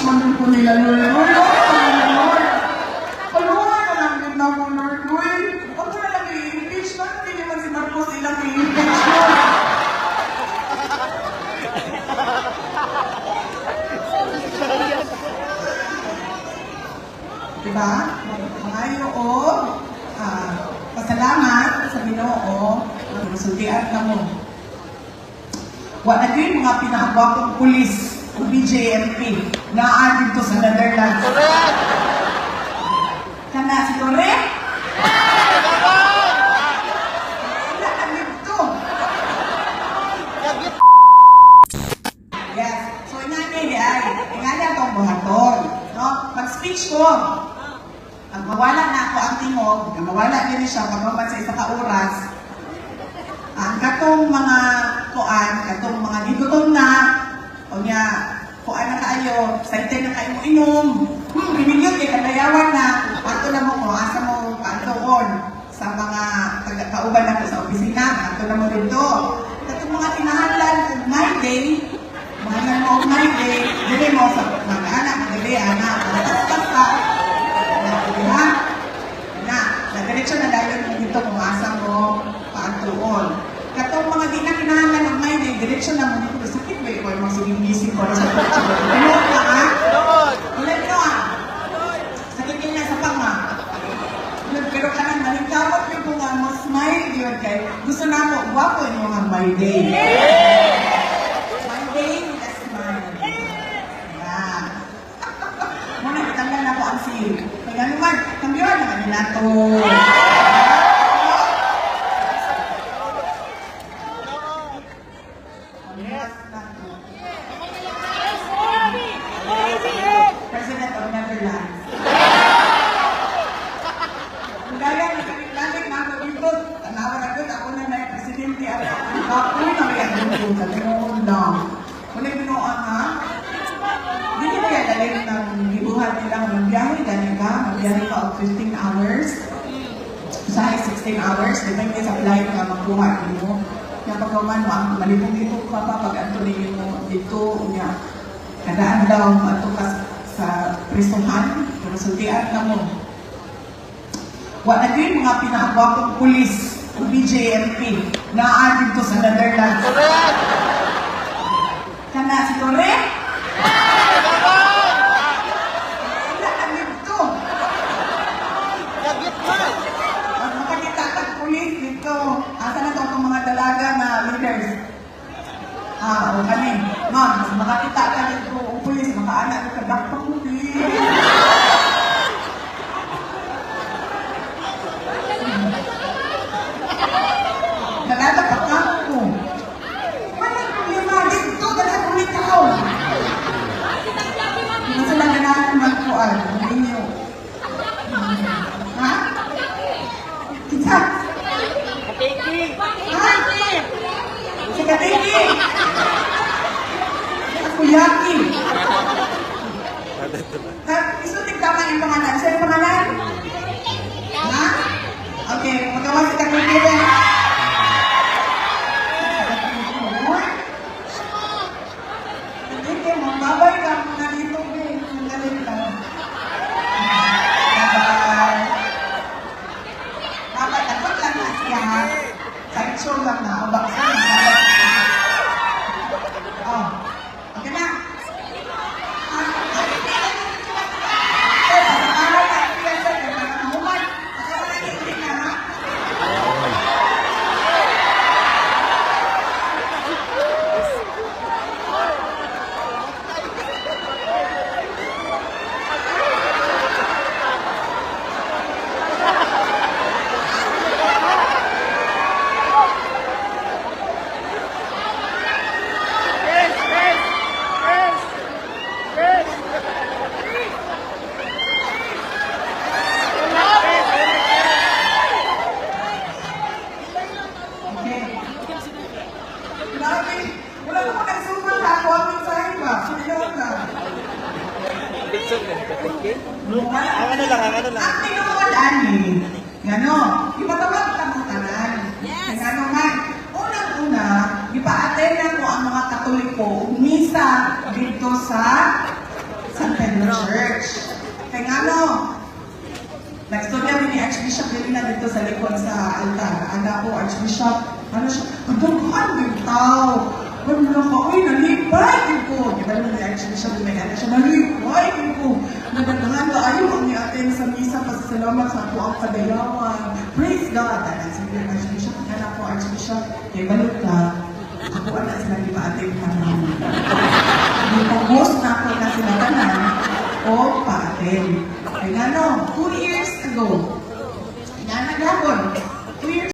impeachment ko nila, Lord. Lord, Lord, alam din na mo, Lord. Huwag ko na lang i-impeachment. Hindi naman si Marcos ilang i-impeachment. Diba? Maayo o pasalamat sa Ginoo ang sultian na mo. Wa na din mga pinakagwapong pulis o BJMP na dito sa Netherlands. Kana si Lore? Wala ka dito. Yes. So, inani ay, inani itong buhaton. No? Pag-speech ko, pag mawala na ako ang tingog, mawala din siya pagmaman sa isang oras, ang katong mga kuan, katong mga digutom na, o niya, kuan na kayo, excited na kayo mo inom, pinigyan kay kadayawan na, ato na mo ko, asa mo paantoon sa mga kauban na sa opisina, ato na mo dito. Katong mga tinahanlan kung my day, mga mo my day, dili mo sa mga anak, dili anak, basta, diretso na dahil mo dito kung asa mo paantuon. Katong mga di na kinahanglan ng may day, diretso na mo dito. Sakit ba ikaw yung mga sinisip ko sa pagkakas? Ano ka ha? Ulit mo ha? Sakit yun na sa panga. Pero kanang maligkawat yung kung mo smile yun kay gusto na mo, guwapo yung mga my day. My day with a smile. Yan. Muna, itanggal na ko ang silip. Kaya naman, kambiyon naman nila ito. President of Netherlands. Kung gaya, nagkakit na ako dito, tanawan ako na na presidente at ako na may dito sa tinoon lang. Kung binuan ha, hindi kaya dalhin ng gibuhat nilang magbiyahe, dahil ka, magbiyahe ka of 15 hours, sa 16 hours, depende sa flight ka magbuhat mo. Kaya pagkaman mo, ang malipong dito ka pa, pag-anto ninyo mo dito, kadaan daw, ato ka sa presuhan, pero sultian na mo. Wa na din mga pinakagwapong pulis o BJMP na dito sa Netherlands. Kana si Lore? Wala ka dito. Makakita kang pulis dito. Asa na itong mga dalaga na leaders? O kani, ma'am, makakita ka dito o pulis, makaanak ka dakpang pulis. Nalala ka ka ko. Walang problema dito, dala ulit ako. Masa lang ganahan magkuan, ninyo. Ha? Kita? Katiki! Ha? Si Katiki! Ako yaki. Isutik tama yung pangalan. Saan yung pangalan? Ha? Okay, magawa si Katiki rin. Katiki, magbabay ka muna dito, Ben. Magaling ka. Bye-bye. Dapat, dapat lang na siya. Side show lang na. O baksa na. Oh. Okay na. Wala naman nagsumbang na ako ang mensahe ba? Sinigawan na. Ang ano lang. Ang tinuwalan eh. Gano'n. Ipatawag ka ng tanan. Gano'n man. Unang-una, ipa-attend ko ang mga Katoliko misa dito sa San Pedro. church. Kaya nga no, nagstorya rin ni Archbishop Delina dito sa likod sa altar. Anak ko, Archbishop, ano siya, kadaghan din tao. Ano lang ka, uy, nalipay din ko. Di ba naman ni Archbishop Delina siya, nalipay din ko. Nadagdahan ka, ayaw ang ni-attend sa misa, pasasalamat sa ako ang kadayawan. Praise God. At sabi ni Archbishop, anak ko, Archbishop, kaya balot ka, ako anak sila di pa-attend ka naman. Nipagos na ako na sila tanan, o pa-attend. Kaya nga no, 2 years ago,